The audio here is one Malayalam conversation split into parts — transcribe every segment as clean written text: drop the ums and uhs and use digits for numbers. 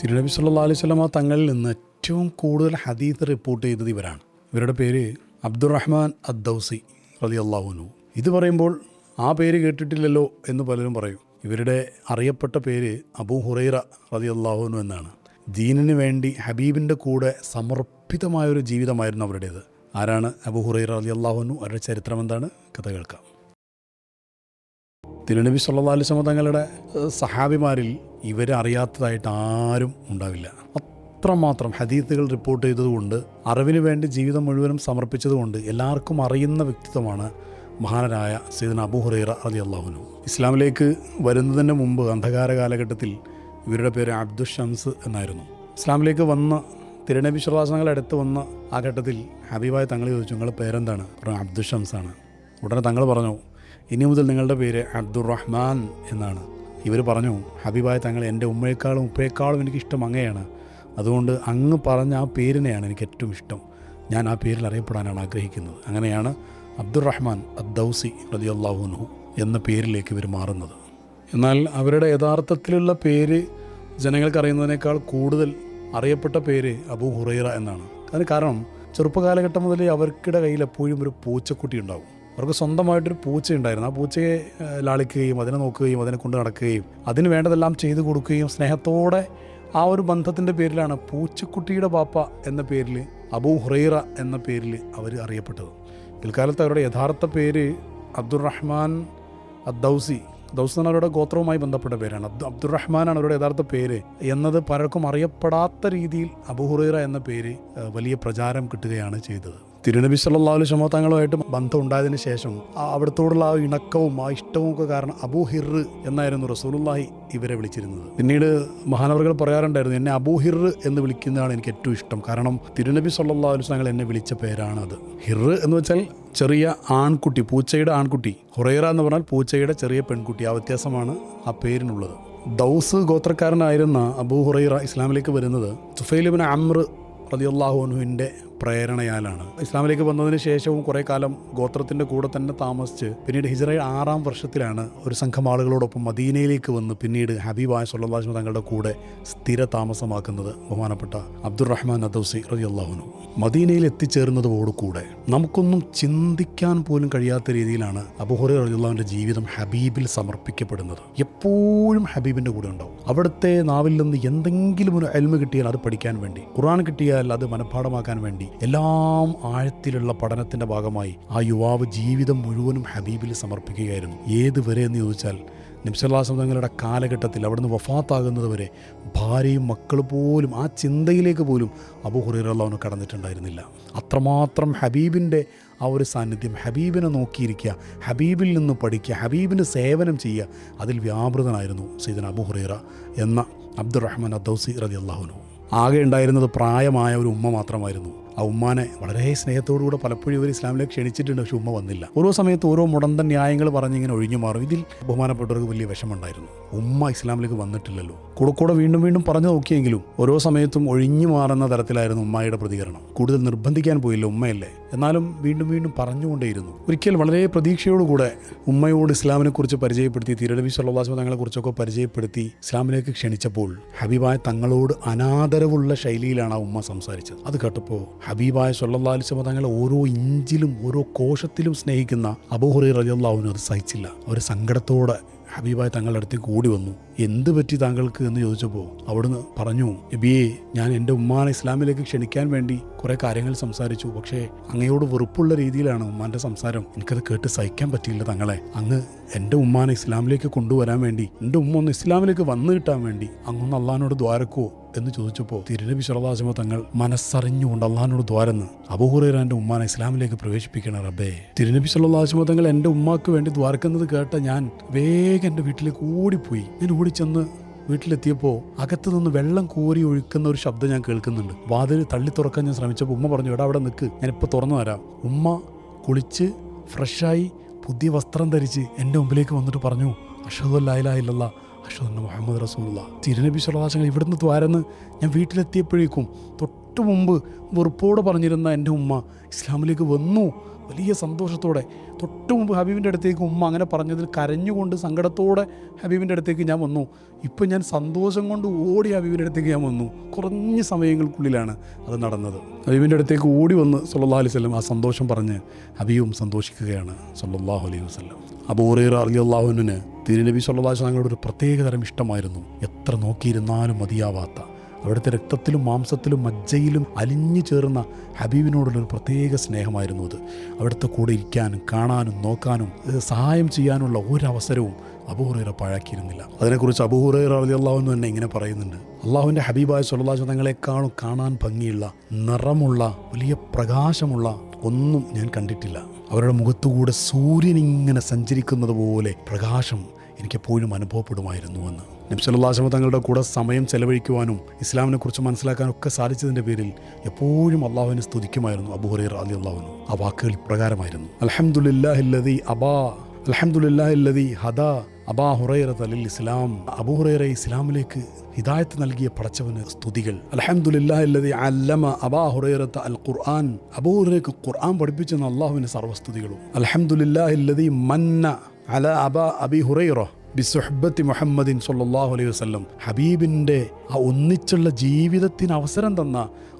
തിരുനബി സല്ലല്ലാഹു അലൈഹി വസല്ലമ തങ്ങളിൽ നിന്ന് ഏറ്റവും കൂടുതൽ ഹദീസ് റിപ്പോർട്ട് ചെയ്തത് ഇവരാണ്. ഇവരുടെ പേര് അബ്ദുറഹ്മാൻ അദ്ദൗസി റളിയല്ലാഹു അൻഹു. ഇത് പറയുമ്പോൾ ആ പേര് കേട്ടിട്ടില്ലല്ലോ എന്ന് പലരും പറയും. ഇവരുടെ അറിയപ്പെട്ട പേര് അബൂ ഹുറൈറ റളിയല്ലാഹു അൻഹു എന്നാണ്. ദീനിന് വേണ്ടി ഹബീബിൻ്റെ കൂടെ സമർപ്പിതമായൊരു ജീവിതമായിരുന്നു അവരുടേത്. ആരാണ് അബൂ ഹുറൈറ റളിയല്ലാഹു അൻഹു? അവരുടെ ചരിത്രം എന്താണ്? കഥ കേൾക്കാം. തിരുനബി സല്ലല്ലാഹു അലൈഹി വസല്ലം തങ്ങളുടെ സഹാബിമാരിൽ ഇവരെ അറിയാത്തതായിട്ട് ആരും ഉണ്ടാവില്ല. അത്രമാത്രം ഹദീസുകൾ റിപ്പോർട്ട് ചെയ്തതുകൊണ്ട്, അറിവിന് വേണ്ടി ജീവിതം മുഴുവനും സമർപ്പിച്ചതുകൊണ്ട് എല്ലാവർക്കും അറിയുന്ന വ്യക്തിത്വമാണ് മഹാനരായ സയ്യിദുനാ അബൂ ഹുറൈറ റളിയല്ലാഹു അൻഹു. ഇസ്ലാമിലേക്ക് വരുന്നതിന് മുമ്പ് അന്ധകാര കാലഘട്ടത്തിൽ ഇവരുടെ പേര് അബ്ദുഷംസ് എന്നായിരുന്നു. ഇസ്ലാമിലേക്ക് വന്ന തിരുനബി സല്ലല്ലാഹു അലൈഹി വസല്ലം അടുത്ത് വന്ന ആ ഘട്ടത്തിൽ ഹബീബായ തങ്ങൾ ചോദിച്ചു, നിങ്ങളുടെ പേരെന്താണ്? പറഞ്ഞു, അബ്ദുഷംസാണ്. ഉടനെ തങ്ങൾ പറഞ്ഞു, ഇനി മുതൽ നിങ്ങളുടെ പേര് അബ്ദുറഹ്മാൻ എന്നാണ്. ഇവർ പറഞ്ഞു, ഹബീബായ തങ്ങൾ, എൻ്റെ ഉമ്മയെക്കാളും ഉപ്പയെക്കാളും എനിക്കിഷ്ടം അങ്ങയാണ്. അതുകൊണ്ട് അങ്ങ് പറഞ്ഞ ആ പേരിനെയാണ് എനിക്ക് ഏറ്റവും ഇഷ്ടം. ഞാൻ ആ പേരിൽ അറിയപ്പെടാനാണ് ആഗ്രഹിക്കുന്നത്. അങ്ങനെയാണ് അബ്ദുറഹ്മാൻ അദ്ദൗസി റളിയല്ലാഹു അൻഹു എന്ന പേരിലേക്ക് ഇവർ മാറുന്നത്. എന്നാൽ അവരുടെ യഥാർത്ഥത്തിലുള്ള പേര് ജനങ്ങൾക്ക് അറിയുന്നതിനേക്കാൾ കൂടുതൽ അറിയപ്പെട്ട പേര് അബൂ ഹുറൈറ എന്നാണ്. അതിന് കാരണം ചെറുപ്പകാലഘട്ടം മുതലേ അവർക്കിടെ കയ്യിൽ എപ്പോഴും ഒരു പൂച്ചക്കുട്ടി ഉണ്ടാവും. അവർക്ക് സ്വന്തമായിട്ടൊരു പൂച്ചയുണ്ടായിരുന്നു. ആ പൂച്ചയെ ലാളിക്കുകയും അതിനെ നോക്കുകയും അതിനെ കൊണ്ട് നടക്കുകയും അതിന് വേണ്ടതെല്ലാം ചെയ്തു കൊടുക്കുകയും സ്നേഹത്തോടെ ആ ഒരു ബന്ധത്തിൻ്റെ പേരിലാണ് പൂച്ചക്കുട്ടിയുടെ ബാപ്പ എന്ന പേരിൽ, അബൂ ഹുറൈറ എന്ന പേരിൽ അവർ അറിയപ്പെട്ടത്. പിൽക്കാലത്ത് അവരുടെ യഥാർത്ഥ പേര് അബ്ദുറഹ്മാൻ അദ്ദൗസി. ദൗസ് എന്ന അവരുടെ ഗോത്രവുമായി ബന്ധപ്പെട്ട പേരാണ്. അബ്ദുറഹ്മാനാണ് അവരുടെ യഥാർത്ഥ പേര് എന്നത് പലർക്കും അറിയപ്പെടാത്ത രീതിയിൽ അബൂ ഹുറൈറ എന്ന പേര് വലിയ പ്രചാരം കിട്ടുകയാണ് ചെയ്തത്. തിരുനബി സല്ലല്ലാഹു അലൈഹി വസല്ലം തങ്ങളുമായിട്ട് ബന്ധം ഉണ്ടായതിനു ശേഷം അവിടത്തോടുള്ള ആ ഇണക്കവും ആ ഇഷ്ടവും ഒക്കെ കാരണം അബൂ ഹിർ എന്നായിരുന്നു റസൂലുള്ളാഹി ഇവരെ വിളിച്ചിരുന്നത്. പിന്നീട് മഹാനവറുകൾ പറയാറുണ്ടായിരുന്നു, എന്നെ അബൂ ഹിർ എന്ന് വിളിക്കുന്നതാണ് എനിക്ക് ഏറ്റവും ഇഷ്ടം. കാരണം തിരുനബി സല്ലല്ലാഹു അലൈഹി വസല്ലം എന്നെ വിളിച്ച പേരാണത്. ഹിർ എന്ന് വെച്ചാൽ ചെറിയ ആൺകുട്ടി, പൂച്ചയുടെ ആൺകുട്ടി. ഹുറൈറ എന്ന് പറഞ്ഞാൽ പൂച്ചയുടെ ചെറിയ പെൺകുട്ടി. ആ വ്യത്യാസമാണ് ആ പേരിനുള്ളത്. ദൗസ് ഗോത്രക്കാരനായിരുന്ന അബൂ ഹുറൈറ ഇസ്ലാമിലേക്ക് വരുന്നത് തുഫൈൽ ഇബ്നു അംർ റളിയല്ലാഹു അൻഹുവിൻ്റെ പ്രേരണയാലാണ്. ഇസ്ലാമിലേക്ക് വന്നതിന് ശേഷവും കുറേ കാലം ഗോത്രത്തിൻ്റെ കൂടെ തന്നെ താമസിച്ച് പിന്നീട് ഹിജ്റ 6-ാം വർഷത്തിലാണ് ഒരു സംഘം ആളുകളോടൊപ്പം മദീനയിലേക്ക് വന്ന് പിന്നീട് ഹബീബായ സല്ലല്ലാഹു അലൈഹി വസല്ലം തങ്ങളുടെ കൂടെ സ്ഥിര താമസമാക്കുന്നത് ബഹുമാനപ്പെട്ട അബ്ദുറഹ്മാൻ അദ്ദൗസി റളിയല്ലാഹു അൻഹു. മദീനയിൽ എത്തിച്ചേർന്നതോടുകൂടെ നമുക്കൊന്നും ചിന്തിക്കാൻ പോലും കഴിയാത്ത രീതിയിലാണ് അബൂ ഹുറൈറ റളിയല്ലാഹുവിൻ്റെ ജീവിതം ഹബീബിൽ സമർപ്പിക്കപ്പെടുന്നത്. എപ്പോഴും ഹബീബിൻ്റെ കൂടെ ഉണ്ടാവും. അവിടുത്തെ നാവിൽ നിന്ന് എന്തെങ്കിലും ഒരു ഇൽമ് കിട്ടിയാൽ അത് പഠിക്കാൻ വേണ്ടി, ഖുർആൻ കിട്ടിയാൽ അത് മനഃപ്പാഠമാക്കാൻ വേണ്ടി, എല്ലാം ആഴത്തിലുള്ള പഠനത്തിൻ്റെ ഭാഗമായി ആ യുവാവ് ജീവിതം മുഴുവനും ഹബീബിൽ സമർപ്പിക്കുകയായിരുന്നു. ഏതുവരെ എന്ന് ചോദിച്ചാൽ നബി സല്ലല്ലാഹു അലൈഹി വസല്ലം തങ്ങളുടെ കാലഘട്ടത്തിൽ അവിടുന്ന് വഫാത്താകുന്നത് വരെ ഭാര്യയും മക്കൾ പോലും ആ ചിന്തയിലേക്ക് പോലും അബൂ ഹുറൈറ റളിയല്ലാഹു അൻഹു കടന്നിട്ടുണ്ടായിരുന്നില്ല. അത്രമാത്രം ഹബീബിൻ്റെ ആ ഒരു സാന്നിധ്യം, ഹബീബിനെ നോക്കിയിരിക്കുക, ഹബീബിൽ നിന്ന് പഠിക്കുക, ഹബീബിന് സേവനം ചെയ്യുക, അതിൽ വ്യാപൃതനായിരുന്നു സയ്യിദുനാ അബൂ ഹുറൈറ എന്ന അബ്ദുറഹ്മാൻ അദ്ദൗസി റളിയല്ലാഹു അൻഹു. ആകെ ഉണ്ടായിരുന്നത് പ്രായമായ ഒരു ഉമ്മ മാത്രമായിരുന്നു. ആ ഉമ്മാനെ വളരെ സ്നേഹത്തോടുകൂടെ പലപ്പോഴും ഇവർ ഇസ്ലാമിലേക്ക് ക്ഷണിച്ചിട്ടുണ്ട്. പക്ഷെ ഉമ്മ വന്നില്ല. ഓരോ സമയത്ത് ഓരോ മുടന്തൻ ന്യായങ്ങൾ പറഞ്ഞിങ്ങനെ ഒഴിഞ്ഞു മാറും. ഇതിൽ ബഹുമാനപ്പെട്ടവർക്ക് വലിയ വിഷമമുണ്ടായിരുന്നു. ഉമ്മ ഇസ്ലാമിലേക്ക് വന്നിട്ടില്ലല്ലോ. കൂടെ വീണ്ടും വീണ്ടും പറഞ്ഞു നോക്കിയെങ്കിലും ഓരോ സമയത്തും ഒഴിഞ്ഞു മാറുന്ന തരത്തിലായിരുന്നു ഉമ്മയുടെ പ്രതികരണം. കൂടുതൽ നിർബന്ധിക്കാൻ പോയില്ല, ഉമ്മയല്ലേ. എന്നാലും വീണ്ടും വീണ്ടും പറഞ്ഞുകൊണ്ടേയിരുന്നു. ഒരിക്കൽ വളരെ പ്രതീക്ഷയോടുകൂടെ ഉമ്മയോട് ഇസ്ലാമിനെക്കുറിച്ച് പരിചയപ്പെടുത്തി, തിരുനബി സല്ലല്ലാഹു അലൈഹി വസല്ലം തങ്ങളെക്കുറിച്ചൊക്കെ പരിചയപ്പെടുത്തി ഇസ്ലാമിലേക്ക് ക്ഷണിച്ചപ്പോൾ ഹബീബായ തങ്ങളോട് അനാദരവുള്ള ശൈലിയിലാണ് ആ ഉമ്മ സംസാരിച്ചത്. അത് കേട്ടപ്പോൾ ഹബീബായ സല്ലല്ലാഹു അലൈഹി വസല്ലം തങ്ങളെ ഓരോ ഇഞ്ചിലും ഓരോ കോശത്തിലും സ്നേഹിക്കുന്ന അബൂ ഹുറൈറ റളിയല്ലാഹു അൻഹു അത് സഹിച്ചില്ല. അവർ സങ്കടത്തോടെ ഹബീബായ തങ്ങളുടെ അടുത്തേക്ക് ഓടി വന്നു. എന്ത് പറ്റി താങ്കൾക്ക് എന്ന് ചോദിച്ചപ്പോൾ അവിടുന്ന് പറഞ്ഞു, നബിയേ, ഞാൻ എൻ്റെ ഉമ്മാനെ ഇസ്ലാമിലേക്ക് ക്ഷണിക്കാൻ വേണ്ടി കുറേ കാര്യങ്ങൾ സംസാരിച്ചു. പക്ഷേ അങ്ങയോട് വെറുപ്പുള്ള രീതിയിലാണ് ഉമ്മാൻ്റെ സംസാരം. എനിക്കത് കേട്ട് സഹിക്കാൻ പറ്റിയില്ല തങ്ങളെ. അങ്ങ് എൻ്റെ ഉമ്മാനെ ഇസ്ലാമിലേക്ക് കൊണ്ടുവരാൻ വേണ്ടി, എൻ്റെ ഉമ്മ ഒന്ന് ഇസ്ലാമിലേക്ക് വന്നു കിട്ടാൻ വേണ്ടി അങ്ങൊന്ന് അള്ളാഹിനോട് ദ്വാരക്കോ എന്ന് ചോദിച്ചപ്പോൾ തിരുനബി സല്ലല്ലാഹു അലൈഹി വസല്ലം തങ്ങൾ മനസ്സറിഞ്ഞുകൊണ്ട് അള്ളാഹിനോട് ദ്വാരന്ന്, അബൂ ഹുറൈറ എൻ്റെ ഉമ്മാനെ ഇസ്ലാമിലേക്ക് പ്രവേശിപ്പിക്കണം റബ്ബേ. തിരുനബി സല്ലല്ലാഹു അലൈഹി വസല്ലം തങ്ങൾ എൻ്റെ ഉമ്മാക്ക് വേണ്ടി ദ്വാരക്കുന്നത് കേട്ട ഞാൻ വേഗം എൻ്റെ വീട്ടിലേക്ക് ഓടിപ്പോയി. ഞാൻ ഓടിച്ചെന്ന് വീട്ടിലെത്തിയപ്പോൾ അകത്ത് നിന്ന് വെള്ളം കോരി ഒഴുക്കുന്ന ഒരു ശബ്ദം ഞാൻ കേൾക്കുന്നുണ്ട്. വാതിൽ തള്ളി തുറക്കാൻ ഞാൻ ശ്രമിച്ചപ്പോൾ ഉമ്മ പറഞ്ഞു, എടാ അവിടെ നിൽക്ക്, ഞാനിപ്പോൾ തുറന്നു തരാം. ഉമ്മ കുളിച്ച് ഫ്രഷായി പുതിയ വസ്ത്രം ധരിച്ച് എൻ്റെ മുമ്പിലേക്ക് വന്നിട്ട് പറഞ്ഞു, അഷ്ഹദു അല്ലാ ഇലാഹ ഇല്ലല്ലാഹ് അഷ്ഹദു അന്ന മുഹമ്മദ് റസൂലുള്ളാഹ്. തിരുനബി സല്ലല്ലാഹു അലൈഹി വസല്ലം ഇവിടുന്ന് ദ്വാരന്ന് ഞാൻ വീട്ടിലെത്തിയപ്പോഴേക്കും തൊട്ട് തൊട്ടു മുമ്പ് വെറുപ്പോടെ പറഞ്ഞിരുന്ന എൻ്റെ ഉമ്മ ഇസ്ലാമിലേക്ക് വന്നു. വലിയ സന്തോഷത്തോടെ തൊട്ട് മുമ്പ് ഹബീബിൻ്റെ അടുത്തേക്ക് ഉമ്മ അങ്ങനെ പറഞ്ഞതിൽ കരഞ്ഞുകൊണ്ട് സങ്കടത്തോടെ ഹബീബിൻ്റെ അടുത്തേക്ക് ഞാൻ വന്നു. ഇപ്പം ഞാൻ സന്തോഷം കൊണ്ട് ഓടി ഹബീബിൻ്റെ അടുത്തേക്ക് ഞാൻ വന്നു. കുറഞ്ഞ സമയങ്ങൾക്കുള്ളിലാണ് അത് നടന്നത്. ഹബീബിൻ്റെ അടുത്തേക്ക് ഓടി വന്ന് സല്ലല്ലാഹു അലൈഹി വസല്ലം ആ സന്തോഷം പറഞ്ഞ് ഹബീബും സന്തോഷിക്കുകയാണ് സല്ലല്ലാഹു അലൈഹി വസല്ലം. അബൂ ഹുറൈറ റളിയല്ലാഹു അൻഹുവിന് തിരുനബി സല്ലല്ലാഹു അലൈഹി വസല്ലമയുടെ ഒരു പ്രത്യേകതരം ഇഷ്ടമായിരുന്നു. എത്ര നോക്കിയിരുന്നാലും മതിയാവാത്ത, അവിടുത്തെ രക്തത്തിലും മാംസത്തിലും മജ്ജയിലും അലിഞ്ഞു ചേർന്ന ഹബീബിനോടുള്ളൊരു പ്രത്യേക സ്നേഹമായിരുന്നു അത്. അവിടുത്തെ കൂടെ ഇരിക്കാനും കാണാനും നോക്കാനും സഹായം ചെയ്യാനുള്ള ഒരവസരവും അബൂ ഹുറൈറ പാഴാക്കിയിരുന്നില്ല. അതിനെക്കുറിച്ച് അബൂ ഹുറൈറ റളിയല്ലാഹു അൻഹു തന്നെ ഇങ്ങനെ പറയുന്നുണ്ട്: അള്ളാഹുവിൻ്റെ ഹബീബായ സല്ലല്ലാഹു അലൈഹി വസല്ലം തങ്ങളെക്കാളും കാണാൻ ഭംഗിയുള്ള, നിറമുള്ള, വലിയ പ്രകാശമുള്ള ഒന്നും ഞാൻ കണ്ടിട്ടില്ല. അവരുടെ മുഖത്തുകൂടെ സൂര്യൻ ഇങ്ങനെ സഞ്ചരിക്കുന്നത് പോലെ പ്രകാശം എനിക്കെപ്പോഴും അനുഭവപ്പെടുമായിരുന്നുവെന്ന്. നബി സല്ലല്ലാഹു അലൈഹി വസല്ലം തങ്ങളുടെ കൂടെ സമയം ചെലവഴിക്കുവാനും ഇസ്ലാമിനെക്കുറിച്ച് മനസ്സിലാക്കാനും ഒക്കെ സാധിച്ചതിൻ്റെ പേരിൽ എപ്പോഴും അള്ളാഹുവിനെ സ്തുതിക്കുമായിരുന്നു അബൂ ഹുറൈറ റളിയല്ലാഹു അൻഹു. ആ വാക്കുകൾ ഇപ്രകാരമായിരുന്നു: അൽഹംദുലില്ലാഹില്ലദീ ഹദാ അബാ ഹുറൈറത ലിൽ ഇസ്ലാം. അബൂ ഹുറൈറ ഇസ്ലാമിലേക്ക് ഹിദായത്ത് നൽകിയ പടച്ചവന് സ്തുതികൾ. അൽഹംദുലില്ലാഹില്ലദീ അല്ലമ അബാ ഹുറൈറത അൽ ഖുർആൻ. അബൂ ഹുറൈറയ്ക്ക് ഖുർആൻ പഠിപ്പിച്ചെന്ന അള്ളാഹുവിന് സർവ്വസ്തുതികളും. അൽഹംദുലില്ലാഹില്ലദീ മന്ന അലാ അബി ഹുറൈറ ബിസുഹ്ബത്തി മുഹമ്മദിൻ സല്ലല്ലാഹു അലൈഹി വസല്ലം. ഹബീബിൻ്റെ ആ ഒന്നിച്ചുള്ള ജീവിതത്തിന് അവസരം തന്ന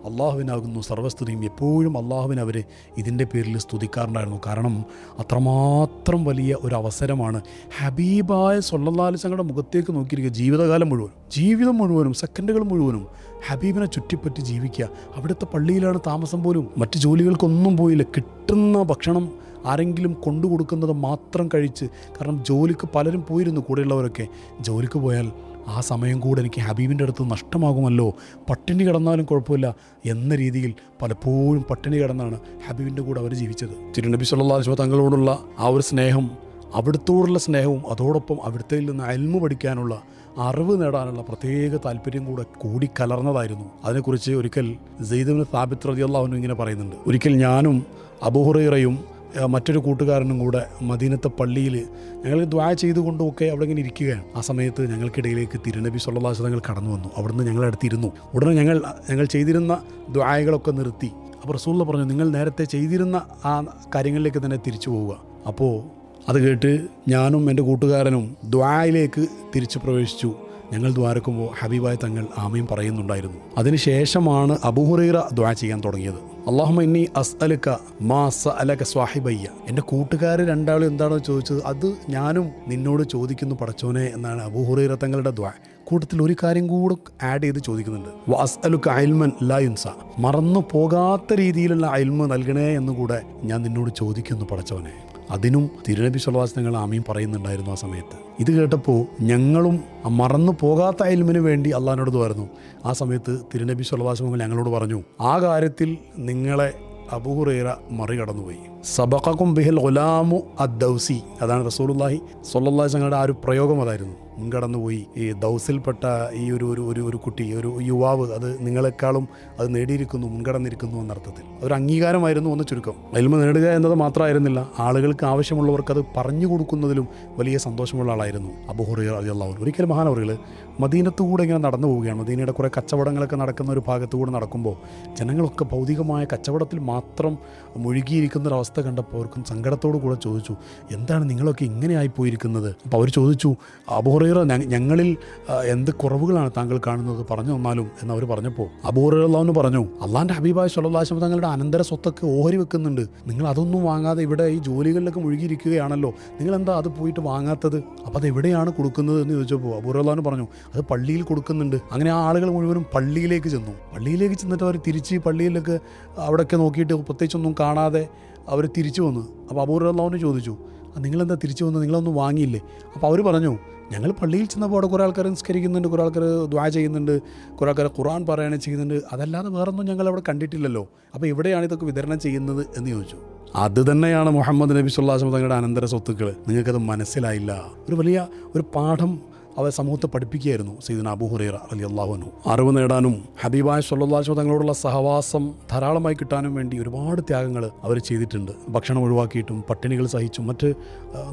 അള്ളാഹുവിനാകുന്നു സർവ്വസ്തുതിയും. എപ്പോഴും അള്ളാഹുവിനെ അവർ ഇതിൻ്റെ പേരിൽ സ്തുതിക്കാറുണ്ടായിരുന്നു. കാരണം അത്രമാത്രം വലിയ ഒരു അവസരമാണ് ഹബീബായ സല്ലല്ലാഹു അലൈഹി വസല്ലമയുടെ മുഖത്തേക്ക് നോക്കിയിരിക്കുക. ജീവിതം മുഴുവനും സെക്കൻഡുകൾ മുഴുവനും ഹബീബിനെ ചുറ്റിപ്പറ്റി ജീവിക്കുക. അവിടുത്തെ പള്ളിയിലാണ് താമസം പോലും. മറ്റ് ജോലികൾക്കൊന്നും പോയില്ല. കിട്ടുന്ന ഭക്ഷണം ആരെങ്കിലും കൊണ്ടു കൊടുക്കുന്നത് മാത്രം കഴിച്ച്, കാരണം ജോലിക്ക് പലരും പോയിരുന്നു, കൂടെയുള്ളവരൊക്കെ. ജോലിക്ക് പോയാൽ ആ സമയം കൂടെ എനിക്ക് ഹബീബിൻ്റെ അടുത്ത് നഷ്ടമാകുമല്ലോ, പട്ടിണി കിടന്നാലും കുഴപ്പമില്ല എന്ന രീതിയിൽ പലപ്പോഴും പട്ടിണി കിടന്നാണ് ഹബീബിൻ്റെ കൂടെ അവർ ജീവിച്ചത്. തിരുനബി സല്ലല്ലാഹു അലൈഹി വസല്ലം തങ്ങളോടുള്ള ആ ഒരു സ്നേഹം, അവിടുത്തോടുള്ള സ്നേഹവും അതോടൊപ്പം അവിടുത്തെ നിന്ന് ഇൽമു പഠിക്കാനുള്ള, അറിവ് നേടാനുള്ള പ്രത്യേക താല്പര്യം കൂടി കലർന്നതായിരുന്നു. അതിനെക്കുറിച്ച് ഒരിക്കൽ സെയ്ദ് ഇബ്നു സാബിത്ത് റളിയല്ലാഹു അൻഹു ഇങ്ങനെ പറയുന്നുണ്ട്: ഒരിക്കൽ ഞാനും അബൂ ഹുറൈറയും മറ്റൊരു കൂട്ടുകാരനും കൂടെ മദീനത്തെ പള്ളിയിൽ ഞങ്ങൾ ദുആ ചെയ്തുകൊണ്ടുമൊക്കെ അവിടെ ഇങ്ങനെ ഇരിക്കുകയാണ്. ആ സമയത്ത് ഞങ്ങൾക്കിടയിലേക്ക് തിരുനബി സല്ലല്ലാഹു അലൈഹി വസല്ലം കടന്നു വന്നു. അവിടുന്ന് ഞങ്ങളുടെ അടുത്തിരുന്നു. ഉടനെ ഞങ്ങൾ ചെയ്തിരുന്ന ദുആകളൊക്കെ നിർത്തി. അപ്പോൾ റസൂലുള്ളാഹി പറഞ്ഞു: നിങ്ങൾ നേരത്തെ ചെയ്തിരുന്ന ആ കാര്യങ്ങളിലേക്ക് തന്നെ തിരിച്ചു പോവുക. അപ്പോൾ അത് കേട്ട് ഞാനും എൻ്റെ കൂട്ടുകാരനും ദുആയിലേക്ക് തിരിച്ചു പ്രവേശിച്ചു. ഞങ്ങൾ ദ്വാരക്കുമ്പോൾ ഹബീബായ തങ്ങൾ ആമീൻ പറയുന്നുണ്ടായിരുന്നു. അതിനുശേഷമാണ് അബൂ ഹുറൈറ ദുആ ചെയ്യാൻ തുടങ്ങിയത്. അല്ലാഹുമ്മ ഇന്നി അസ്അലുക മാ സഅലക സ്വാഹിബയ്യ. എൻ്റെ കൂട്ടുകാർ രണ്ടാളും എന്താണോ ചോദിച്ചത് അത് ഞാനും നിന്നോട് ചോദിക്കുന്നു പടച്ചോനെ എന്നാണ് അബൂ ഹുറൈറ തങ്ങളുടെ ദുആ. കൂട്ടത്തിൽ ഒരു കാര്യം കൂടെ ആഡ് ചെയ്ത് ചോദിക്കുന്നുണ്ട്: വഅസ്അലുക ഇൽമൻ ലാ യുൻസ. മറന്നു പോകാത്ത രീതിയിലുള്ള ഇൽമ നൽകണേ എന്നുകൂടെ ഞാൻ നിന്നോട് ചോദിക്കുന്നു പടച്ചോനെ. അതിനും തിരുനബി സല്ലല്ലാഹു അലൈഹി വസല്ലം ആമീൻ പറയുന്നുണ്ടായിരുന്നു ആ സമയത്ത്. ഇത് കേട്ടപ്പോൾ ഞങ്ങളും മറന്നു പോകാത്ത ഇൽമിന് വേണ്ടി അള്ളാഹിനോട് ദുആയിരുന്നു. ആ സമയത്ത് തിരുനബി സല്ലല്ലാഹു അലൈഹി വസല്ലം ഞങ്ങളോട് പറഞ്ഞു: ആ കാര്യത്തിൽ നിങ്ങളെ അബൂ ഹുറൈറ മറികടന്നുപോയി. സബഖകും ബിഹിൽ ഗുലാമു അദ്ദൗസി. അതാണ് റസൂലുള്ളാഹി സ്വല്ലല്ലാഹു അലൈഹി വസല്ലമയുടെ ആ ഒരു പ്രയോഗം അതായിരുന്നു. മുൻകടന്നുപോയി. ഈ ദൗസിൽപ്പെട്ട ഈ ഒരു കുട്ടി, ഒരു യുവാവ്, അത് നിങ്ങളെക്കാളും അത് നേടിയിരിക്കുന്നു, മുൻകടന്നിരിക്കുന്നു എന്നർത്ഥത്തിൽ ഒരു അംഗീകാരമായിരുന്നു ഒന്ന് ചുരുക്കം. ഇൽമ നേടുക എന്നത് മാത്രമായിരുന്നില്ല, ആളുകൾക്ക് ആവശ്യമുള്ളവർക്ക് അത് പറഞ്ഞു കൊടുക്കുന്നതിലും വലിയ സന്തോഷമുള്ള ആളായിരുന്നു അബൂ ഹുറൈറ റളിയല്ലാഹു അൻഹു. ഒരിക്കൽ മഹാനവറുകൾ മദീനത്തുകൂടെ ഇങ്ങനെ നടന്നു പോവുകയാണ്. മദീനയുടെ കുറേ കച്ചവടങ്ങളൊക്കെ നടക്കുന്ന ഒരു ഭാഗത്തുകൂടെ നടക്കുമ്പോൾ ജനങ്ങളൊക്കെ ഭൗതികമായ കച്ചവടത്തിൽ മാത്രം മുഴുകിയിരിക്കുന്നൊരവസ്ഥ കണ്ടപ്പോൾ അവർക്കും സങ്കടത്തോടു കൂടെ ചോദിച്ചു: എന്താണ് നിങ്ങളൊക്കെ ഇങ്ങനെ ആയിപ്പോയിരിക്കുന്നത്? അപ്പോൾ അവർ ചോദിച്ചു: അബൂ ഹുറൈറ, ഞങ്ങളിൽ എന്ത് കുറവുകളാണ് താങ്കൾ കാണുന്നത്, പറഞ്ഞു തന്നാലും എന്നവർ പറഞ്ഞപ്പോൾ അബൂ ഹുറൈറ റളിയല്ലാഹു അൻഹു പറഞ്ഞു: അള്ളാഹിൻ്റെ ഹബീബായ സ്വല്ലല്ലാഹു അലൈഹി വസല്ലം തങ്ങളുടെ അനന്തര സ്വത്തൊക്കെ ഓഹരി വെക്കുന്നുണ്ട്, നിങ്ങൾ അതൊന്നും വാങ്ങാതെ ഇവിടെ ഈ ജോലികളിലൊക്കെ മുഴുകിയിരിക്കുകയാണല്ലോ, നിങ്ങളെന്താ അത് പോയിട്ട് വാങ്ങാത്തത്? അപ്പോൾ അത് എവിടെയാണ് കൊടുക്കുന്നത് എന്ന് ചോദിച്ചപ്പോൾ അബൂ ഹുറൈറ റളിയല്ലാഹു അൻഹു പറഞ്ഞു: അത് പള്ളിയിൽ കൊടുക്കുന്നുണ്ട്. അങ്ങനെ ആ ആളുകൾ മുഴുവനും പള്ളിയിലേക്ക് ചെന്നിട്ട് അവർ തിരിച്ച് പള്ളിയിലൊക്കെ അവിടെയൊക്കെ നോക്കിയിട്ട് പ്രത്യേകിച്ചൊന്നും കാണാതെ അവർ തിരിച്ചു വന്നു. അപ്പോൾ അബൂ ഹുറൈറ റളിയല്ലാഹു അൻഹു ചോദിച്ചു: നിങ്ങളെന്താ തിരിച്ചു വന്നത്, നിങ്ങളൊന്നും വാങ്ങിയില്ലേ? അപ്പോൾ അവർ പറഞ്ഞു: ഞങ്ങൾ പള്ളിയിൽ ചെന്നപ്പോൾ അവിടെ കുറേ ആൾക്കാർ നിസ്കരിക്കുന്നുണ്ട്, കുറേ ആൾക്കാർ ദുആ ചെയ്യുന്നുണ്ട്, കുറേ ആൾക്കാർ ഖുർആൻ പാരായണം ചെയ്യുന്നുണ്ട്, അതല്ലാതെ വേറൊന്നും ഞങ്ങൾ അവിടെ കണ്ടിട്ടില്ലല്ലോ. അപ്പോൾ എവിടെയാണ് ഇതൊക്കെ വിതരണം ചെയ്യുന്നത് എന്ന് ചോദിച്ചു. അത് തന്നെയാണ് മുഹമ്മദ് നബി സല്ലല്ലാഹു അലൈഹി വസല്ലം തങ്ങളുടെ അനന്തര സ്വത്തുക്കൾ. നിങ്ങൾക്കത് മനസ്സിലായില്ല. ഒരു വലിയ ഒരു പാഠം അവർ സമൂഹത്തെ പഠിപ്പിക്കുകയായിരുന്നു സയ്യിദുനാ അബൂ ഹുറൈറ റളിയല്ലാഹു അൻഹു. അറിവ് നേടാനും ഹബീബായ സ്വല്ലല്ലാഹു അലൈഹി വസല്ലം തങ്ങളോടുള്ള സഹവാസം ധാരാളമായി കിട്ടാനും വേണ്ടി ഒരുപാട് ത്യാഗങ്ങൾ അവർ ചെയ്തിട്ടുണ്ട്. ഭക്ഷണം ഒഴിവാക്കിയിട്ടും പട്ടിണികൾ സഹിച്ചും മറ്റ്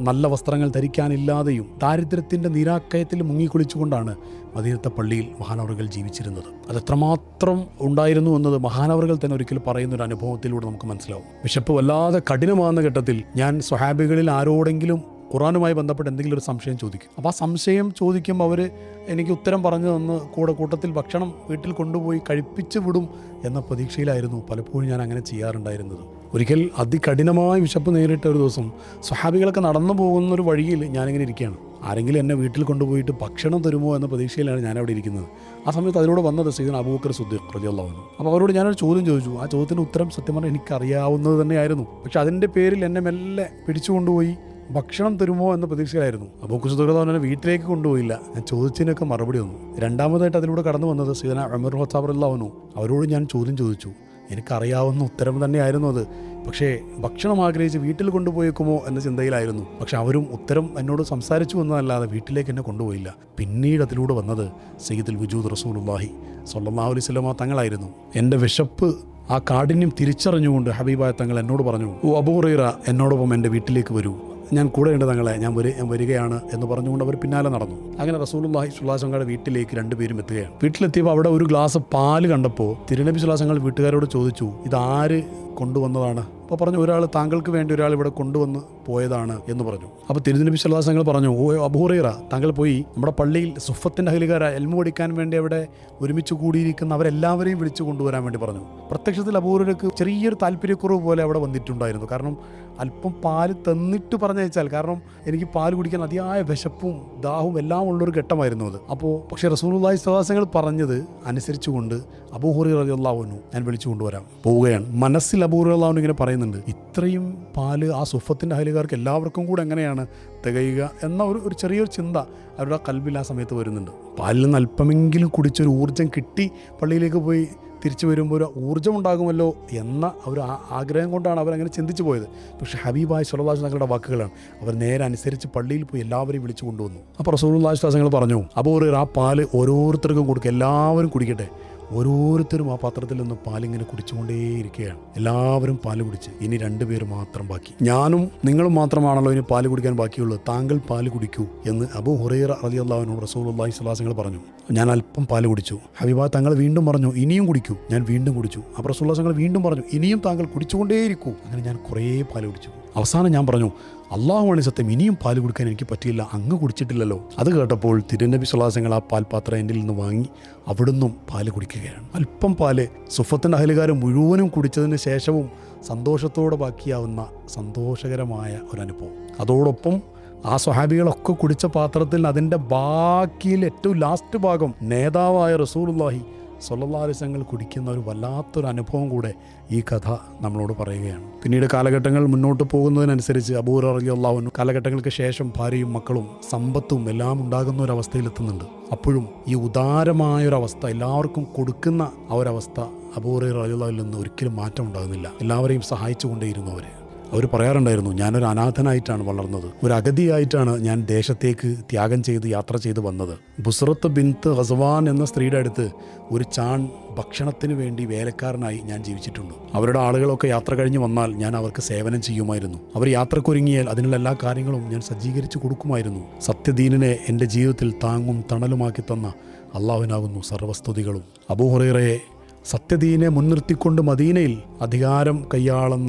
നല്ല വസ്ത്രങ്ങൾ ധരിക്കാനില്ലാതെയും ദാരിദ്ര്യത്തിൻ്റെ നീരാക്കയത്തിൽ മുങ്ങിക്കുളിച്ചുകൊണ്ടാണ് മദീനത്തെ പള്ളിയിൽ മഹാനവറുകൾ ജീവിച്ചിരുന്നത്. അതെത്രമാത്രം ഉണ്ടായിരുന്നു എന്നത് മഹാനവറുകൾ തന്നെ ഒരിക്കൽ പറയുന്ന ഒരു അനുഭവത്തിലൂടെ നമുക്ക് മനസ്സിലാവും. വിശപ്പ് വല്ലാതെ കഠിനമാകുന്ന ഘട്ടത്തിൽ ഞാൻ സ്വഹാബികളിൽ ആരോടെങ്കിലും ഖുറാനുമായി ബന്ധപ്പെട്ട് എന്തെങ്കിലും ഒരു സംശയം ചോദിക്കും. അപ്പോൾ ആ സംശയം ചോദിക്കുമ്പോൾ അവർ എനിക്ക് ഉത്തരം പറഞ്ഞു തന്ന് കൂട്ടത്തിൽ ഭക്ഷണം വീട്ടിൽ കൊണ്ടുപോയി കഴിപ്പിച്ച് വിടും എന്ന പ്രതീക്ഷയിലായിരുന്നു പലപ്പോഴും ഞാൻ അങ്ങനെ ചെയ്യാറുണ്ടായിരുന്നത്. ഒരിക്കൽ അതികഠിനമായ വിശപ്പ് നേരിട്ട ഒരു ദിവസം സ്വഹാബികളൊക്കെ നടന്നു പോകുന്നൊരു വഴിയിൽ ഞാനിങ്ങനെ ഇരിക്കുകയാണ്. ആരെങ്കിലും എന്നെ വീട്ടിൽ കൊണ്ടുപോയിട്ട് ഭക്ഷണം തരുമോ എന്ന പ്രതീക്ഷയിലാണ് ഞാനവിടെ ഇരിക്കുന്നത്. ആ സമയത്ത് അതിലൂടെ വന്നത് സയ്യിദുനാ അബൂബക്കർ സിദ്ദീഖ് റളിയല്ലാഹു അൻഹു. അപ്പോൾ അവരോട് ഞാനൊരു ചോദ്യം ചോദിച്ചു. ആ ചോദ്യത്തിൻ്റെ ഉത്തരം സത്യം പറഞ്ഞാൽ എനിക്കറിയാവുന്നത് തന്നെയായിരുന്നു. പക്ഷെ അതിൻ്റെ പേരിൽ എന്നെ മെല്ലെ പിടിച്ചു കൊണ്ടുപോയി ഭക്ഷണം തരുമോ എന്ന പ്രതീക്ഷയിലായിരുന്നു. അബൂബക്കർ സിദ്ദീഖ് റളിയല്ലാഹു അൻഹു വീട്ടിലേക്ക് കൊണ്ടുപോയില്ല. ഞാൻ ചോദിച്ചതിനൊക്കെ മറുപടി തന്നു. രണ്ടാമതായിട്ട് അതിലൂടെ കടന്നു വന്നത് സയ്യിദുനാ ഉമർ ഖത്താബ് റളിയല്ലാഹു അൻഹു. അവരോട് ഞാൻ ചോദ്യം ചോദിച്ചു. എനിക്കറിയാവുന്ന ഉത്തരം തന്നെയായിരുന്നു അത്. പക്ഷേ ഭക്ഷണം ആഗ്രഹിച്ച് വീട്ടിൽ കൊണ്ടുപോയേക്കുമോ എന്ന ചിന്തയിലായിരുന്നു. പക്ഷെ അവരും ഉത്തരം എന്നോട് സംസാരിച്ചു എന്നതല്ലാതെ വീട്ടിലേക്ക് എന്നെ കൊണ്ടുപോയില്ല. പിന്നീട് അതിലൂടെ വന്നത് സയ്യിദുൽ വജൂദ് റസൂലുള്ളാഹി സ്വല്ലല്ലാഹു അലൈഹി വസല്ലം തങ്ങളായിരുന്നു. എൻ്റെ വിശപ്പ് ആ കാഠിന്യം തിരിച്ചറിഞ്ഞുകൊണ്ട് ഹബീബായ തങ്ങൾ എന്നോട് പറഞ്ഞു, ഓ അബൂ ഹുറൈറ, എന്നോടൊപ്പം എൻ്റെ വീട്ടിലേക്ക് വരൂ, ഞാൻ കൂടെ ഉണ്ട് തങ്ങളെ, ഞാൻ വരികയാണ് എന്ന് പറഞ്ഞുകൊണ്ട് അവർ പിന്നാലെ നടന്നു. അങ്ങനെ റസൂലുള്ളാഹി സ്വല്ലല്ലാഹു അലൈഹി വസല്ലം വീട്ടിലേക്ക് രണ്ടുപേരും എത്തുകയാണ്. വീട്ടിലെത്തിയപ്പോൾ അവിടെ ഒരു ഗ്ലാസ് പാല് കണ്ടപ്പോൾ തിരുനബി സ്വല്ലല്ലാഹു അലൈഹി വസല്ലം വീട്ടുകാരോട് ചോദിച്ചു, ഇതാര് കൊണ്ടുവന്നതാണ്? അപ്പോൾ പറഞ്ഞു, ഒരാൾ താങ്കൾക്ക് വേണ്ടി ഒരാൾ ഇവിടെ കൊണ്ടുവന്ന് പോയതാണ് എന്ന് പറഞ്ഞു. അപ്പോൾ തിരുനബി സ്വല്ലല്ലാഹു അലൈഹി വസല്ലം പറഞ്ഞു, ഓ അബൂ ഹുറൈറ, താങ്കൾ പോയി നമ്മുടെ പള്ളിയിൽ സുഫത്തിൻ്റെ അഹ്ലുകാരായ ഇൽമു പഠിക്കാൻ വേണ്ടി അവിടെ ഒരുമിച്ച് കൂടിയിരിക്കുന്ന അവരെല്ലാവരെയും വിളിച്ചു കൊണ്ടുവരാൻ വേണ്ടി പറഞ്ഞു. പ്രത്യക്ഷത്തിൽ അബൂ ഹുറൈറയ്ക്ക് ചെറിയൊരു താല്പര്യക്കുറവ് പോലെ അവിടെ വന്നിട്ടുണ്ടായിരുന്നു. കാരണം അല്പം പാല് തന്നിട്ട് പറഞ്ഞയച്ചാൽ, കാരണം എനിക്ക് പാല് കുടിക്കാൻ അതിയായ വിശപ്പും ദാഹവും എല്ലാം ഉള്ളൊരു ഘട്ടമായിരുന്നു അത്. അപ്പോൾ പക്ഷേ റസൂലുള്ളാഹി സ്വല്ലല്ലാഹു അലൈഹി വസല്ലം പറഞ്ഞത് അനുസരിച്ചുകൊണ്ട് അബൂ ഹുറൈറ റളിയല്ലാഹു അൻഹു ഞാൻ വിളിച്ചു കൊണ്ടുവരാം പോവുകയാണ്. മനസ്സിൽ അബൂ ഹുറൈറ റളിയല്ലാഹു അൻഹു ഇങ്ങനെ പറയുന്നുണ്ട്, ഇത്രയും പാല് ആ സുഫത്തിൻ്റെ അഹ്ലുകാർക്ക് എല്ലാവർക്കും കൂടെ എങ്ങനെയാണ് തികയുക എന്ന ഒരു ചെറിയൊരു ചിന്ത അവരുടെ കൽബിൽ ആ സമയത്ത് വരുന്നുണ്ട്. പാലിൽ നിന്ന് അല്പമെങ്കിലും കുടിച്ചൊരു ഊർജ്ജം കിട്ടി പള്ളിയിലേക്ക് പോയി തിരിച്ചു വരുമ്പോൾ ഒരു ഊർജ്ജം ഉണ്ടാകുമല്ലോ എന്ന ഒരു ആഗ്രഹം കൊണ്ടാണ് അവരങ്ങനെ ചിന്തിച്ചു പോയത്. പക്ഷേ ഹബീബായ സ്വല്ലല്ലാഹു അലൈഹി വസല്ലം തങ്ങളുടെ വാക്കുകളാണ്. അവർ നേരെ അനുസരിച്ച് പള്ളിയിൽ പോയി എല്ലാവരെയും വിളിച്ചു കൊണ്ടുവന്നു. അപ്പോൾ റസൂലുള്ളാഹി സ്വല്ലല്ലാഹു അലൈഹി വസല്ലം പറഞ്ഞു, അബൂ ഹുറൈറ, ആ പാല് ഓരോരുത്തർക്കും കൊടുക്കുക, എല്ലാവരും കുടിക്കട്ടെ. ഓരോരുത്തരും ആ പാത്രത്തിൽ നിന്ന് പാലിങ്ങനെ കുടിച്ചുകൊണ്ടേയിരിക്കുകയാണ്. എല്ലാവരും പാല് കുടിച്ച് ഇനി രണ്ടുപേർ മാത്രം ബാക്കി. ഞാനും നിങ്ങളും മാത്രമാണല്ലോ ഇനി പാല് കുടിക്കാൻ ബാക്കിയുള്ളത്, താങ്കൾ പാല് കുടിക്കൂ എന്ന് അബൂ ഹുറൈറ റളിയല്ലാഹു അൻഹു റസൂലുള്ളാഹി സ്വല്ലല്ലാഹു അലൈഹി വസല്ലം പറഞ്ഞു. ഞാൻ അല്പം പാല് കുടിച്ചു. ഹബീബ തങ്ങൾ വീണ്ടും പറഞ്ഞു, ഇനിയും കുടിക്കൂ. ഞാൻ വീണ്ടും കുടിച്ചു. അപ്പോൾ റസൂലുള്ളാഹി സ്വല്ലല്ലാഹു അലൈഹി വസല്ലം വീണ്ടും പറഞ്ഞു, ഇനിയും താങ്കൾ കുടിച്ചുകൊണ്ടേയിരിക്കൂ. അങ്ങനെ ഞാൻ കുറേ പാല് കുടിച്ചു. അവസാനം ഞാൻ പറഞ്ഞു, അല്ലാഹുവാണ് സത്യം, ഇനിയും പാല് കുടിക്കാൻ എനിക്ക് പറ്റിയില്ല, അങ്ങ് കുടിച്ചിട്ടില്ലല്ലോ. അത് കേട്ടപ്പോൾ തിരുനബി സ്വല്ലല്ലാഹു അലൈഹി വസല്ലം ആ പാൽപാത്രം എൻ്റെ നിന്ന് വാങ്ങി അവിടുന്നും പാല് കുടിക്കുകയാണ്. അല്പം പാല് സുഫത്തിൻ്റെ അഹ്ലുകാർ മുഴുവനും കുടിച്ചതിന് ശേഷവും സന്തോഷത്തോടെ ബാക്കിയാവുന്ന സന്തോഷകരമായ ഒരനുഭവം. അതോടൊപ്പം ആ സ്വഹാബികളൊക്കെ കുടിച്ച പാത്രത്തിൽ അതിൻ്റെ ബാക്കിയിൽ ഏറ്റവും ലാസ്റ്റ് ഭാഗം നേതാവായ റസൂലുള്ളാഹി സ്വല്ലല്ലാഹു അലൈഹി വസല്ലം കുടിക്കുന്ന ഒരു വല്ലാത്തൊരു അനുഭവം കൂടെ ഈ കഥ നമ്മളോട് പറയുകയാണ്. പിന്നീട് കാലഘട്ടങ്ങൾ മുന്നോട്ട് പോകുന്നതിനനുസരിച്ച് അബൂ ഹുറൈറ റളിയല്ലാഹു അൻഹു കാലഘട്ടങ്ങൾക്ക് ശേഷം ഭാര്യയും മക്കളും സമ്പത്തും എല്ലാം ഉണ്ടാകുന്ന ഒരവസ്ഥയിലെത്തുന്നുണ്ട്. അപ്പോഴും ഈ ഉദാരമായൊരവസ്ഥ, എല്ലാവർക്കും കൊടുക്കുന്ന ആ ഒരവസ്ഥ അബൂ ഹുറൈറ റളിയല്ലാഹു അൻഹുവിൽ നിന്ന് ഒരിക്കലും മാറ്റം ഉണ്ടാകുന്നില്ല. എല്ലാവരെയും സഹായിച്ചുകൊണ്ടേയിരുന്നു അവർ പറയാറുണ്ടായിരുന്നു, ഞാനൊരു അനാഥനായിട്ടാണ് വളർന്നത്, ഒരു അഗതിയായിട്ടാണ് ഞാൻ ദേശത്തേക്ക് ത്യാഗം ചെയ്ത് യാത്ര ചെയ്ത് വന്നത്. ബുസ്റത്ത് ബിൻത്ത് ഗസ്വാൻ എന്ന സ്ത്രീയുടെ അടുത്ത് ഒരു ചാൺ ഭക്ഷണത്തിന് വേണ്ടി വേലക്കാരനായി ഞാൻ ജീവിച്ചിട്ടുണ്ട്. അവരുടെ ആളുകളൊക്കെ യാത്ര കഴിഞ്ഞ് വന്നാൽ ഞാൻ അവർക്ക് സേവനം ചെയ്യുമായിരുന്നു. അവർ യാത്രക്കൊരുങ്ങിയാൽ അതിനുള്ള എല്ലാ കാര്യങ്ങളും ഞാൻ സജ്ജീകരിച്ചു കൊടുക്കുമായിരുന്നു. സത്യദീനിനെ എൻ്റെ ജീവിതത്തിൽ താങ്ങും തണലുമാക്കി തന്ന അള്ളാഹുവിനാകുന്നു സർവസ്തുതികളും. അബൂ ഹുറൈറയെ സത്യദീനെ മുൻനിർത്തിക്കൊണ്ട് മദീനയിൽ അധികാരം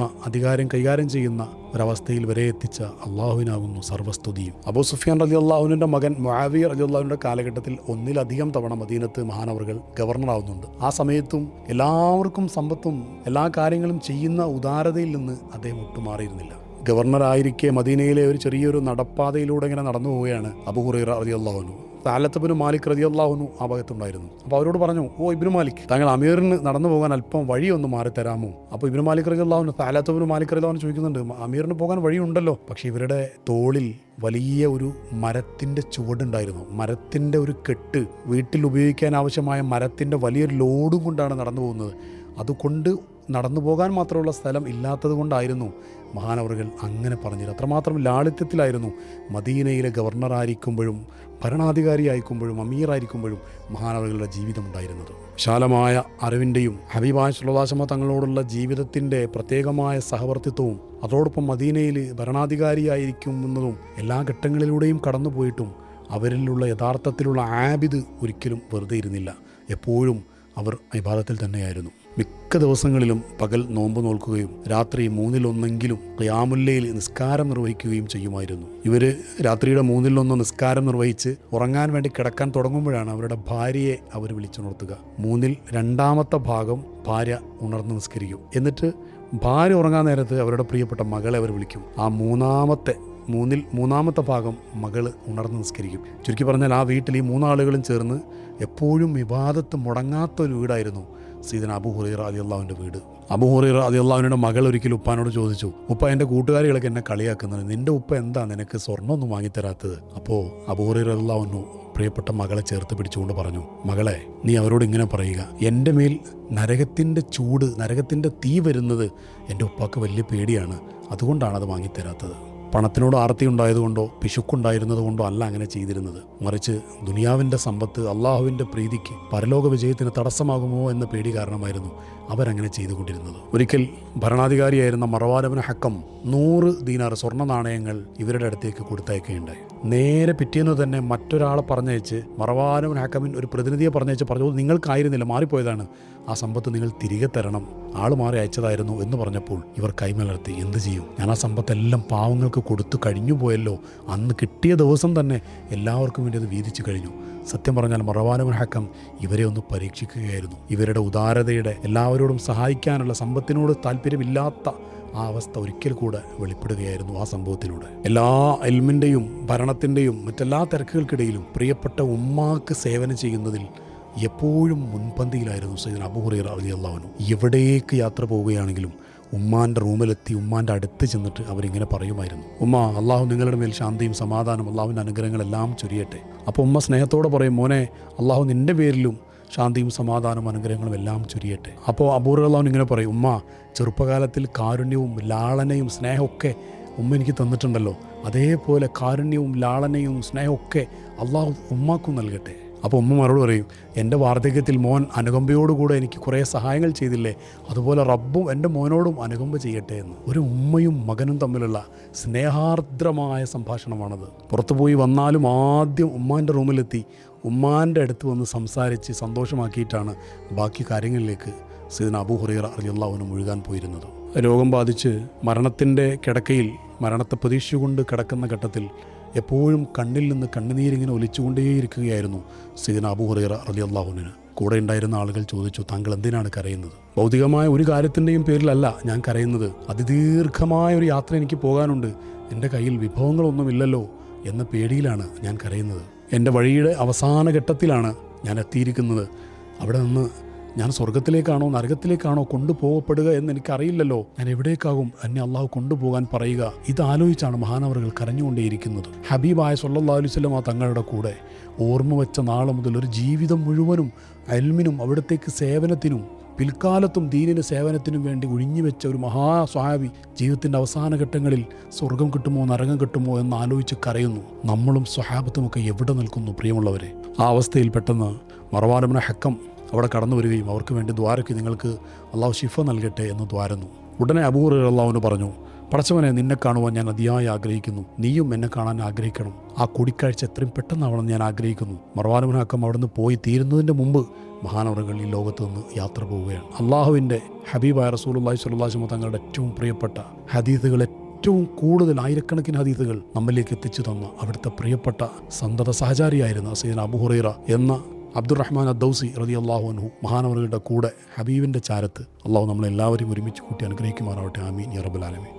കൈകാര്യം ചെയ്യുന്ന ഒരവസ്ഥയിൽ വരെ എത്തിച്ച അള്ളാഹുവിനാകുന്നു സർവസ്തുതിയും. അബൂ സുഫിയാൻ റളിയല്ലാഹു അൻഹുവിൻ്റെ മകൻ മുആവിയ റളിയല്ലാഹു അൻഹുവിൻ്റെ കാലഘട്ടത്തിൽ ഒന്നിലധികം തവണ മദീനത്ത് മഹാനവറുകൾ ഗവർണറാവുന്നുണ്ട്. ആ സമയത്തും എല്ലാവർക്കും സമ്പത്തും എല്ലാ കാര്യങ്ങളും ചെയ്യുന്ന ഉദാരതയിൽ നിന്ന് അദ്ദേഹം ഒട്ടുമാറിയിരുന്നില്ല. ഗവർണറായിരിക്കെ മദീനയിലെ ഒരു ചെറിയൊരു നടപ്പാതയിലൂടെ ഇങ്ങനെ നടന്നു പോവുകയാണ് അബൂ ഹുറൈറ റളിയല്ലാഹു അൻഹു. സഅലത്ത് ഇബ്നു മാലിക് റളിയല്ലാഹു അൻഹു ആ ഭാഗത്തുണ്ടായിരുന്നു. അപ്പോൾ അവരോട് പറഞ്ഞു, ഓ ഇബ്നു മാലിക്, താങ്കൾ അമീറിന് നടന്നു പോകാൻ അല്പം വഴി ഒന്ന് മാറി തരാമോ? അപ്പോൾ ഇബ്നു മാലിക് റളിയല്ലാഹു അൻഹു സഅലത്ത് ഇബ്നു മാലിക് റളിയല്ലാഹു അൻഹു ചോദിക്കുന്നുണ്ട്, അമീറിന് പോകാൻ വഴിയുണ്ടല്ലോ. പക്ഷേ ഇവരുടെ തോളിൽ വലിയ ഒരു മരത്തിൻ്റെ ചുവടുണ്ടായിരുന്നു, മരത്തിൻ്റെ ഒരു കെട്ട്, വീട്ടിൽ ഉപയോഗിക്കാൻ ആവശ്യമായ മരത്തിൻ്റെ വലിയൊരു ലോഡും കൊണ്ടാണ് നടന്നു പോകുന്നത്. അതുകൊണ്ട് നടന്നു പോകാൻ മാത്രമുള്ള സ്ഥലം ഇല്ലാത്തത് കൊണ്ടായിരുന്നു മഹാനവറുകൾ അങ്ങനെ പറഞ്ഞത്. അത്രമാത്രം ലാളിത്യത്തിലായിരുന്നു മദീനയിലെ ഗവർണറായിരിക്കുമ്പോഴും ഭരണാധികാരിയായിരിക്കുമ്പോഴും അമീറായിരിക്കുമ്പോഴും മഹാനവറുകളുടെ ജീവിതം ഉണ്ടായിരുന്നത്. വിശാലമായ അറിവിൻ്റെയും ഹബീബായ സ്വല്ലല്ലാഹു അലൈഹി വസല്ലം തങ്ങളോടുള്ള ജീവിതത്തിൻ്റെ പ്രത്യേകമായ സഹവർത്തിത്വവും അതോടൊപ്പം മദീനയിൽ ഭരണാധികാരിയായിരിക്കുന്നതും എല്ലാ ഘട്ടങ്ങളിലൂടെയും കടന്നുപോയിട്ടും അവരിലുള്ള യഥാർത്ഥത്തിലുള്ള ആബിദ് ഒരിക്കലും വെറുതെ ഇരുന്നില്ല. എപ്പോഴും അവർ ഇബാദത്തിൽ തന്നെയായിരുന്നു. മിക്ക ദിവസങ്ങളിലും പകൽ നോമ്പ് നോൽക്കുകയും രാത്രി 1/3 ഖിയാമുൽ ലൈൽ നിസ്കാരം നിർവഹിക്കുകയും ചെയ്യുമായിരുന്നു. ഇവർ രാത്രിയുടെ 1/3 നിസ്കാരം നിർവഹിച്ച് ഉറങ്ങാൻ വേണ്ടി കിടക്കാൻ തുടങ്ങുമ്പോഴാണ് അവരുടെ ഭാര്യയെ അവർ വിളിച്ചുണർത്തുക. 2/3 ഭാഗം ഭാര്യ ഉണർന്ന് നിസ്കരിക്കും. എന്നിട്ട് ഭാര്യ ഉറങ്ങാൻ നേരത്ത് അവരുടെ പ്രിയപ്പെട്ട മകളെ അവർ വിളിക്കും. ആ 3/3 ഭാഗം മകള് ഉണർന്ന് നിസ്കരിക്കും. ചുരുക്കി പറഞ്ഞാൽ ആ വീട്ടിൽ ഈ 3 ആളുകളും ചേർന്ന് എപ്പോഴും ഇബാദത്ത് മുടങ്ങാത്തൊരു വീടായിരുന്നു സയ്യിദുനാ അബൂ ഹുറൈറ റളിയല്ലാഹുവിൻ്റെ വീട്. അബൂ ഹുറൈറ റളിയല്ലാഹുവിൻ്റെ മകൾ ഒരിക്കലും ഉപ്പാനോട് ചോദിച്ചു, ഉപ്പ എൻ്റെ കൂട്ടുകാരികളൊക്കെ എന്നെ കളിയാക്കുന്നത്, നിൻ്റെ ഉപ്പ എന്താ നിനക്ക് സ്വർണ്ണമൊന്നും വാങ്ങിത്തരാത്തത്? അപ്പോൾ അബൂ ഹുറൈറ റളിയല്ലാഹു പ്രിയപ്പെട്ട മകളെ ചേർത്ത് പിടിച്ചുകൊണ്ട് പറഞ്ഞു, മകളെ, നീ അവരോട് ഇങ്ങനെ പറയുക, എൻ്റെ മേൽ നരകത്തിൻ്റെ ചൂട്, നരകത്തിൻ്റെ തീ വരുന്നത് എൻ്റെ ഉപ്പാക്ക് വലിയ പേടിയാണ്, അതുകൊണ്ടാണ് അത് വാങ്ങിത്തരാത്തത്. പണത്തിനോട് ആർത്തി ഉണ്ടായതുകൊണ്ടോ പിശുക്കുണ്ടായിരുന്നത് കൊണ്ടോ അല്ല അങ്ങനെ ചെയ്തിരുന്നത്. മറിച്ച് ദുനിയാവിൻ്റെ സമ്പത്ത് അള്ളാഹുവിൻ്റെ പ്രീതിക്ക് പരലോക വിജയത്തിന് തടസ്സമാകുമോ എന്ന പേടി കാരണമായിരുന്നു അവരങ്ങനെ ചെയ്തുകൊണ്ടിരുന്നത്. ഒരിക്കൽ ഭരണാധികാരിയായിരുന്ന മർവാൻ ഇബ്നു ഹക്കം 100 ദീനാർ സ്വർണ്ണ നാണയങ്ങൾ ഇവരുടെ അടുത്തേക്ക് കൊടുത്തയക്കുകയുണ്ടായി. നേരെ പിറ്റേന്ന് തന്നെ മറ്റൊരാളെ പറഞ്ഞയച്ച് മർവാൻ ഇബ്നു ഹക്കമിൻ ഒരു പ്രതിനിധിയെ പറഞ്ഞു, നിങ്ങൾക്കായിരുന്നില്ല, മാറിപ്പോയതാണ്, ആ സമ്പത്ത് നിങ്ങൾ തിരികെ തരണം, ആൾ മാറി അയച്ചതായിരുന്നു എന്ന് പറഞ്ഞപ്പോൾ ഇവർ കൈമലർത്തി, എന്ത് ചെയ്യും, ഞാൻ ആ സമ്പത്തെല്ലാം പാവങ്ങൾക്ക് കൊടുത്തു കഴിഞ്ഞു പോയല്ലോ, അന്ന് കിട്ടിയ ദിവസം തന്നെ എല്ലാവർക്കും വേണ്ടി അത് വീതിച്ചു കഴിഞ്ഞു. സത്യം പറഞ്ഞാൽ മർവാൻ ഇബ്നു ഹക്കം ഇവരെ ഒന്ന് പരീക്ഷിക്കുകയായിരുന്നു. ഇവരുടെ ഉദാരതയുടെ, എല്ലാവരോടും സഹായിക്കാനുള്ള, സമ്പത്തിനോട് താല്പര്യമില്ലാത്ത ആ അവസ്ഥ ഒരിക്കൽ കൂടെ വെളിപ്പെടുകയായിരുന്നു ആ സംഭവത്തിലൂടെ. എല്ലാ ഇൽമിൻ്റെയും ഭരണത്തിൻ്റെയും മറ്റെല്ലാ തിരക്കുകൾക്കിടയിലും പ്രിയപ്പെട്ട ഉമ്മാക്ക് സേവനം ചെയ്യുന്നതിൽ എപ്പോഴും മുൻപന്തിയിലായിരുന്നു സയ്യിദുനാ അബൂ ഹുറൈറ റളിയല്ലാഹു അൻഹു. എവിടേക്ക് യാത്ര പോവുകയാണെങ്കിലും ഉമ്മാൻ്റെ റൂമിലെത്തി ഉമ്മാൻ്റെ അടുത്ത് ചെന്നിട്ട് അവരിങ്ങനെ പറയുമായിരുന്നു, ഉമ്മ, അള്ളാഹു നിങ്ങളുടെ മേൽ ശാന്തിയും സമാധാനം, അള്ളാഹുവിൻ്റെ അനുഗ്രഹങ്ങളെല്ലാം ചൊരിയട്ടെ. അപ്പോൾ ഉമ്മ സ്നേഹത്തോടെ പറയും, മോനെ, അള്ളാഹു നിൻ്റെ പേരിലും ശാന്തിയും സമാധാനവും അനുഗ്രഹങ്ങളും എല്ലാം ചൊരിയട്ടെ. അപ്പോൾ അബൂ ഹുറൈറ റളിയല്ലാഹു ഇങ്ങനെ പറയും, ഉമ്മ, ചെറുപ്പകാലത്തിൽ കാരുണ്യവും ലാളനയും സ്നേഹമൊക്കെ ഉമ്മ എനിക്ക് തന്നിട്ടുണ്ടല്ലോ, അതേപോലെ കാരുണ്യവും ലാളനയും സ്നേഹമൊക്കെ അള്ളാഹു ഉമ്മാക്കും നൽകട്ടെ. അപ്പോൾ ഉമ്മ മറുപടി പറയും, എൻ്റെ വാർദ്ധക്യത്തിൽ മോൻ അനുകമ്പയോടുകൂടെ എനിക്ക് കുറേ സഹായങ്ങൾ ചെയ്തില്ലേ, അതുപോലെ റബ്ബും എൻ്റെ മോനോടും അനുകമ്പ ചെയ്യട്ടെ എന്ന്. ഒരു ഉമ്മയും മകനും തമ്മിലുള്ള സ്നേഹാർദ്രമായ സംഭാഷണമാണത്. പുറത്തുപോയി വന്നാലും ആദ്യം ഉമ്മാൻ്റെ റൂമിലെത്തി ഉമ്മാൻ്റെ അടുത്ത് വന്ന് സംസാരിച്ച് സന്തോഷമാക്കിയിട്ടാണ് ബാക്കി കാര്യങ്ങളിലേക്ക് സയ്യിദുനാ അബൂ ഹുറൈറ റളിയല്ലാഹു അൻഹു മുഴുകാൻ പോയിരുന്നത്. രോഗം ബാധിച്ച് മരണത്തിൻ്റെ കിടക്കയിൽ മരണത്തെ പ്രതീക്ഷിച്ചുകൊണ്ട് കിടക്കുന്ന ഘട്ടത്തിൽ എപ്പോഴും കണ്ണിൽ നിന്ന് കണ്ണുനീരിങ്ങനെ ഒലിച്ചുകൊണ്ടേയിരിക്കുകയായിരുന്നു സയ്യിദുനാ അബൂ ഹുറൈറ റളിയല്ലാഹു അൻഹു. കൂടെ ഉണ്ടായിരുന്ന ആളുകൾ ചോദിച്ചു, താങ്കൾ എന്തിനാണ് കരയുന്നത്? ഭൗതികമായ ഒരു കാര്യത്തിൻ്റെയും പേരിലല്ല ഞാൻ കരയുന്നത്, അതിദീർഘമായ ഒരു യാത്ര എനിക്ക് പോകാനുണ്ട്, എൻ്റെ കയ്യിൽ വിഭവങ്ങളൊന്നുമില്ലല്ലോ എന്ന പേടിയിലാണ് ഞാൻ കരയുന്നത്. എൻ്റെ വഴിയുടെ അവസാന ഘട്ടത്തിലാണ് ഞാൻ എത്തിയിരിക്കുന്നത്. അവിടെ നിന്ന് ഞാൻ സ്വർഗത്തിലേക്കാണോ നരകത്തിലേക്കാണോ കൊണ്ടുപോകപ്പെടുക എന്ന് എനിക്കറിയില്ലല്ലോ, ഞാൻ എവിടേക്കാകും എന്നെ അള്ളാഹു കൊണ്ടുപോകാൻ പറയുക. ഇതാലോചിച്ചാണ് മഹാനവറുകൾ കരഞ്ഞുകൊണ്ടേയിരിക്കുന്നത്. ഹബീബായ സ്വല്ലല്ലാഹു അലൈഹി വസല്ലം തങ്ങളുടെ കൂടെ ഓർമ്മ വെച്ച നാളെ മുതൽ ഒരു ജീവിതം മുഴുവനും ഇൽമിനും അവിടത്തേക്ക് സേവനത്തിനും പിൽക്കാലത്തും ദീനിന് സേവനത്തിനും വേണ്ടി ഒഴിഞ്ഞുവെച്ച ഒരു മഹാസ്വഹാബി ജീവിതത്തിൻ്റെ അവസാന ഘട്ടങ്ങളിൽ സ്വർഗം കിട്ടുമോ നരകം കിട്ടുമോ എന്ന് ആലോചിച്ച് കരയുന്നു. നമ്മളും സ്വഹാബത്തുമൊക്കെ എവിടെ നിൽക്കുന്നു പ്രിയമുള്ളവരെ? ആ അവസ്ഥയിൽ പെട്ടെന്ന് മർവാൻ ഇബ്നു ഹക്കം അവിടെ കടന്നു വരികയും അവർക്ക് വേണ്ടി ദ്വാരയ്ക്ക് നിങ്ങൾക്ക് അള്ളാഹു ശിഫ നൽകട്ടെ എന്ന് ദ്വാരുന്നു. ഉടനെ അബൂ ഹുറൈറ റളിയല്ലാഹു അൻഹു പറഞ്ഞു, പടച്ചവനെ, നിന്നെ കാണുവാൻ ഞാൻ അതിയായി ആഗ്രഹിക്കുന്നു, നീയും എന്നെ കാണാൻ ആഗ്രഹിക്കണം, ആ കൂടിക്കാഴ്ച എത്രയും പെട്ടെന്നാവണമെന്ന് ഞാൻ ആഗ്രഹിക്കുന്നു. മർവാൻ ഇബ്നു ഹക്കം അവിടുന്ന് പോയി തീരുന്നതിൻ്റെ മുമ്പ് മഹാനവറുകൾ ഈ ലോകത്ത് നിന്ന് യാത്ര പോവുകയാണ്. അള്ളാഹുവിൻ്റെ ഹബീബായ റസൂലുള്ളാഹി സ്വല്ലല്ലാഹു അലൈഹി വസല്ലം തങ്ങളുടെ ഏറ്റവും പ്രിയപ്പെട്ട ഹദീസുകൾ, ഏറ്റവും കൂടുതൽ ആയിരക്കണക്കിന് ഹദീസുകൾ നമ്മിലേക്ക് എത്തിച്ചു തന്ന അവിടുത്തെ പ്രിയപ്പെട്ട സന്തത സഹചാരിയായിരുന്ന സയ്യിദുനാ അബൂ ഹുറൈറ എന്ന അബ്ദുറഹ്മാൻ അദ്ദൗസി റളിയല്ലാഹു അൻഹു മഹാനവറുകളുടെ കൂടെ ഹബീബിൻ്റെ ചാരത്ത് അള്ളാഹു നമ്മളെല്ലാവരെയും ഒരുമിച്ച് കൂട്ടി അനുഗ്രഹിക്കുമാറാവട്ടെ. ആമീൻ യാ റബ്ബൽ ആലമീൻ.